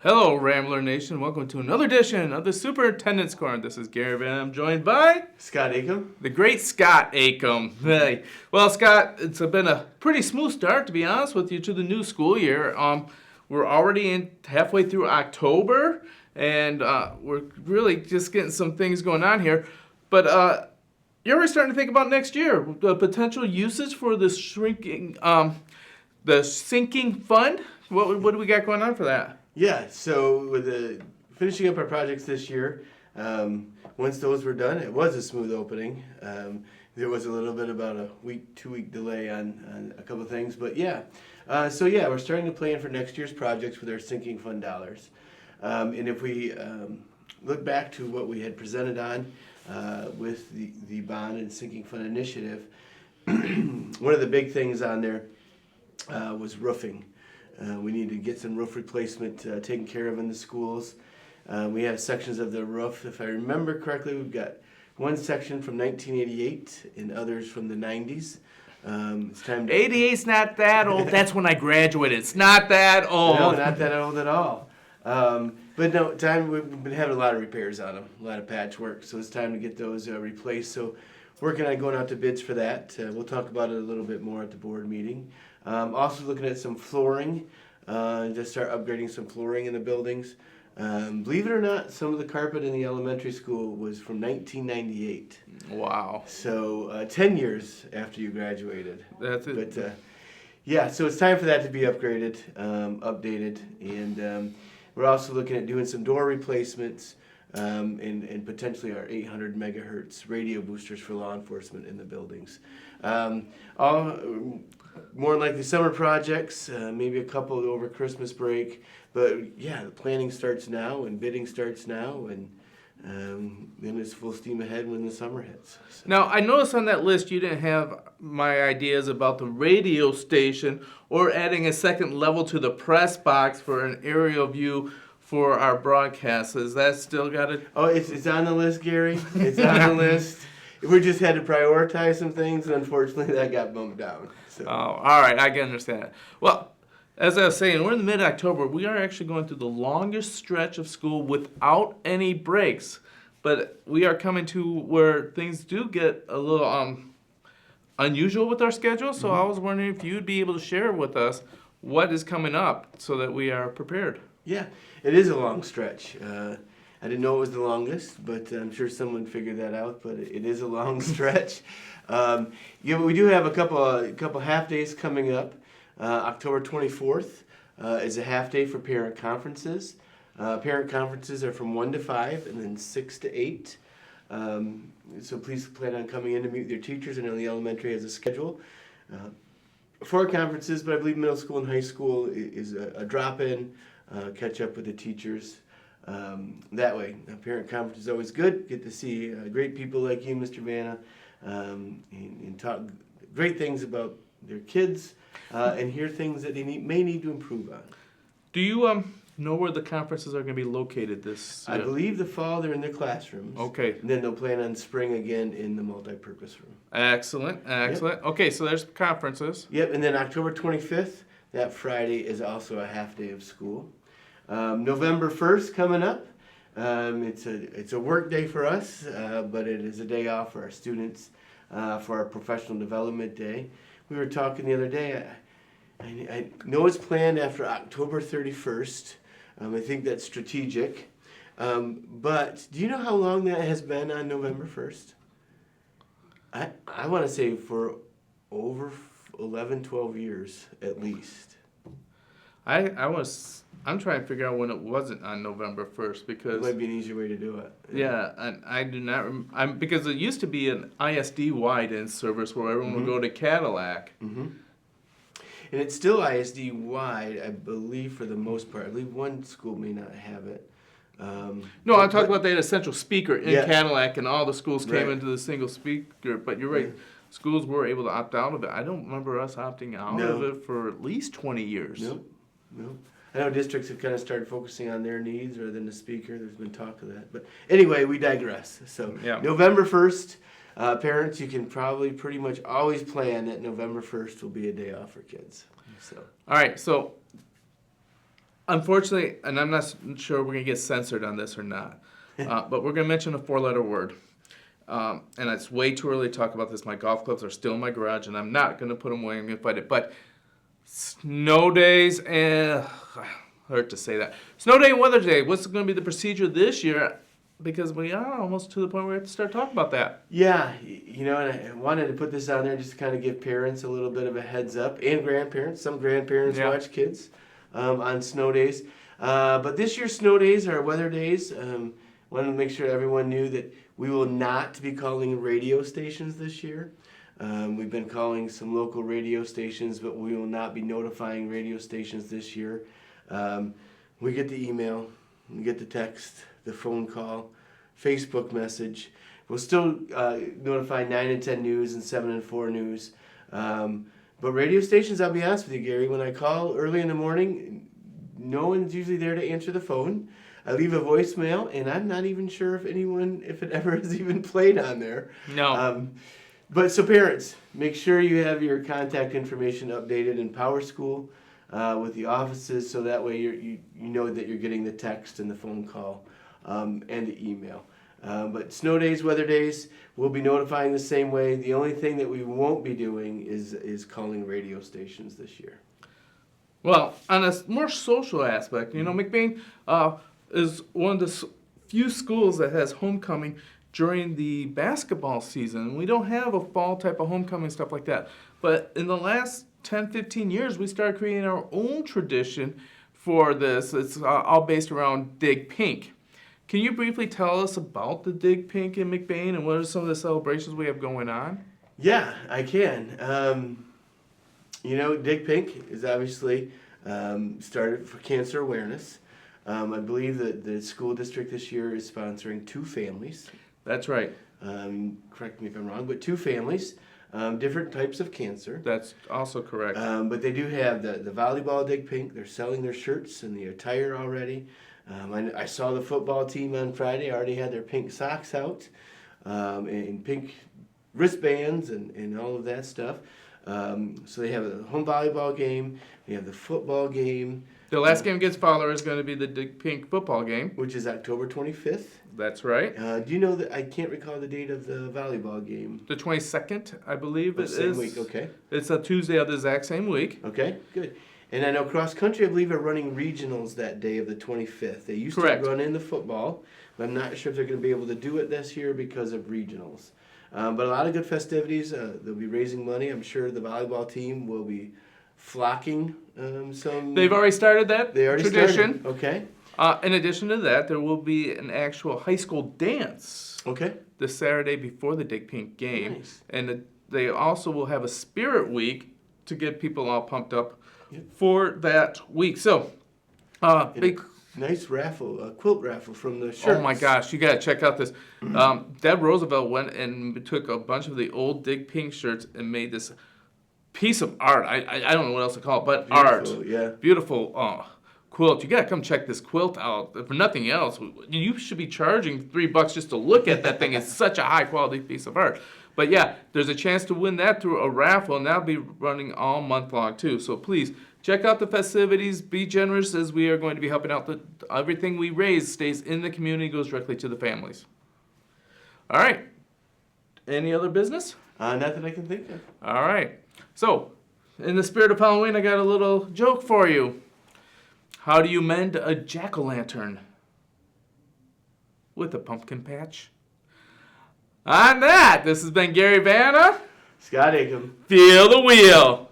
Hello, Rambler Nation. Welcome to another edition of the Superintendent's Corner. This is Gary Van. I'm joined by Scott Acom. The great Scott Acom. Hey. Well, Scott, it's been a pretty smooth start, to be honest with you, to the new school year. We're already halfway through October, and we're really just getting some things going on here. But you're already starting to think about next year, the potential usage for the sinking fund. What do we got going on for that? Yeah, so with finishing up our projects this year, once those were done, it was a smooth opening. There was a little bit about a 2-week delay on a couple of things, but yeah. We're starting to plan for next year's projects with our sinking fund dollars. And if we look back to what we had presented on with the bond and sinking fund initiative, one of the big things on there was roofing. We need to get some roof replacement taken care of in the schools. We have sections of the roof, if I remember correctly, we've got one section from 1988 and others from the 90s. It's time to... 88's not that old. That's when I graduated. It's not that old. No, not that old at all. But no, we've been having a lot of repairs on them, a lot of patchwork, so it's time to get those replaced. So working on going out to bids for that. We'll talk about it a little bit more at the board meeting. Also looking at some flooring, to start upgrading some flooring in the buildings. Believe it or not, some of the carpet in the elementary school was from 1998. Wow. So 10 years after you graduated. That's it. But so it's time for that to be upgraded, updated, and we're also looking at doing some door replacements and potentially our 800 megahertz radio boosters for law enforcement in the buildings. All more likely summer projects, maybe a couple over Christmas break. But yeah, the planning starts now and bidding starts now, and then it's full steam ahead when the summer hits. So. Now, I noticed on that list you didn't have my ideas about the radio station or adding a second level to the press box for an aerial view for our broadcasts. Is that still got it? Oh, it's on the list, Gary. It's on the list. We just had to prioritize some things, and unfortunately that got bumped down. So. Oh, all right. I can understand that. Well, as I was saying, we're in mid-October. We are actually going through the longest stretch of school without any breaks. But we are coming to where things do get a little unusual with our schedule. So I was wondering if you'd be able to share with us what is coming up so that we are prepared. Yeah, it is a long stretch. I didn't know it was the longest, but I'm sure someone figured that out. But it is a long stretch. We do have a couple half days coming up. October 24th is a half day for parent conferences. Parent conferences are from 1 to 5 and then 6 to 8. So please plan on coming in to meet with your teachers. I know the elementary has a schedule for conferences, but I believe middle school and high school is a drop-in, catch up with the teachers. That way, a parent conference is always good. Get to see great people like you, Mr. Vanna, and talk great things about their kids and hear things that they may need to improve on. Do you know where the conferences are going to be located this year? I believe the fall they're in their classrooms. Okay. And then they'll plan on spring again in the multi-purpose room. Excellent. Yep. Okay, so there's conferences. Yep, and then October 25th, that Friday, is also a half day of school. November 1st coming up. It's a work day for us, but it is a day off for our students for our professional development day. We were talking the other day. I know it's planned after October 31st. I think that's strategic. But do you know how long that has been on November 1st? I want to say for over 11, 12 years at least. I'm trying to figure out when it wasn't on November 1st because it might be an easier way to do it. Yeah, and I do not because it used to be an ISD wide-in service where everyone would go to Cadillac. Mm-hmm. And it's still ISD wide, I believe, for the most part. I believe one school may not have it. No, I'm talking about they had a central speaker in Cadillac, and all the schools came into the single speaker. But you're right, schools were able to opt out of it. I don't remember us opting out of it for at least 20 years. Nope. I know districts have kind of started focusing on their needs rather than the speaker. There's been talk of that. But anyway, we digress. So November 1st, parents, you can probably pretty much always plan that November 1st will be a day off for kids. So. All right, so unfortunately, and I'm not sure we're going to get censored on this or not, but we're going to mention a 4-letter word. And it's way too early to talk about this. My golf clubs are still in my garage, and I'm not going to put them away. I'm going to fight it. But snow days and... hurt to say that. Snow day and weather day. What's going to be the procedure this year? Because we are almost to the point where we have to start talking about that. Yeah, and I wanted to put this on there just to kind of give parents a little bit of a heads up, and grandparents. Some grandparents watch kids on snow days. But this year's snow days are weather days. Wanted to make sure everyone knew that we will not be calling radio stations this year. We've been calling some local radio stations, but we will not be notifying radio stations this year. We get the email, we get the text, the phone call, Facebook message. We'll still notify 9 and 10 News and 7 and 4 News. But radio stations, I'll be honest with you, Gary, when I call early in the morning, no one's usually there to answer the phone. I leave a voicemail, and I'm not even sure if it ever has even played on there. No. But so parents, make sure you have your contact information updated in PowerSchool with the offices, so that way you know that you're getting the text and the phone call and the email. But snow days, weather days, we'll be notifying the same way. The only thing that we won't be doing is calling radio stations this year. Well, on a more social aspect, McBain is one of the few schools that has homecoming during the basketball season. We don't have a fall type of homecoming, stuff like that. But in the last 10, 15 years, we started creating our own tradition for this. It's all based around Dig Pink. Can you briefly tell us about the Dig Pink in McBain and what are some of the celebrations we have going on? Yeah, I can. Dig Pink is obviously started for cancer awareness. I believe that the school district this year is sponsoring 2 families. That's right. Correct me if I'm wrong, but 2 families, different types of cancer. That's also correct. But they do have the volleyball Dig Pink. They're selling their shirts and the attire already. I saw the football team on Friday already had their pink socks out and pink wristbands and all of that stuff. So they have a home volleyball game. We have the football game. The last game against Fowler is going to be the Dig Pink football game, which is October 25th. That's right. Do you know that I can't recall the date of the volleyball game? The 22nd, I believe it is. Same week, okay. It's a Tuesday of the exact same week. Okay, good. And I know cross country, I believe, are running regionals that day of the 25th. They used Correct. to run in the football, but I'm not sure if they're going to be able to do it this year because of regionals. But a lot of good festivities. They'll be raising money. I'm sure the volleyball team will be flocking some. They've already started that tradition. Started. Okay. In addition to that, there will be an actual high school dance. Okay. This Saturday before the Dig Pink game. Nice. And they also will have a spirit week to get people all pumped up for that week. So, big... Nice raffle, a quilt raffle from the shirts. Oh my gosh, you gotta check out this. Deb Roosevelt went and took a bunch of the old Dig Pink shirts and made this piece of art. I don't know what else to call it, but Beautiful, art. Yeah. Beautiful quilt. You gotta come check this quilt out. For nothing else, you should be charging $3 just to look at that thing. It's such a high quality piece of art. But yeah, there's a chance to win that through a raffle, and that'll be running all month long too. So please check out the festivities. Be generous, as we are going to be helping out. Everything we raise stays in the community, goes directly to the families. All right. Any other business? Not that I can think of. All right. So, in the spirit of Halloween, I got a little joke for you. How do you mend a jack-o'-lantern? With a pumpkin patch. On that, this has been Gary Vanna. Scott Acom. Feel the wheel.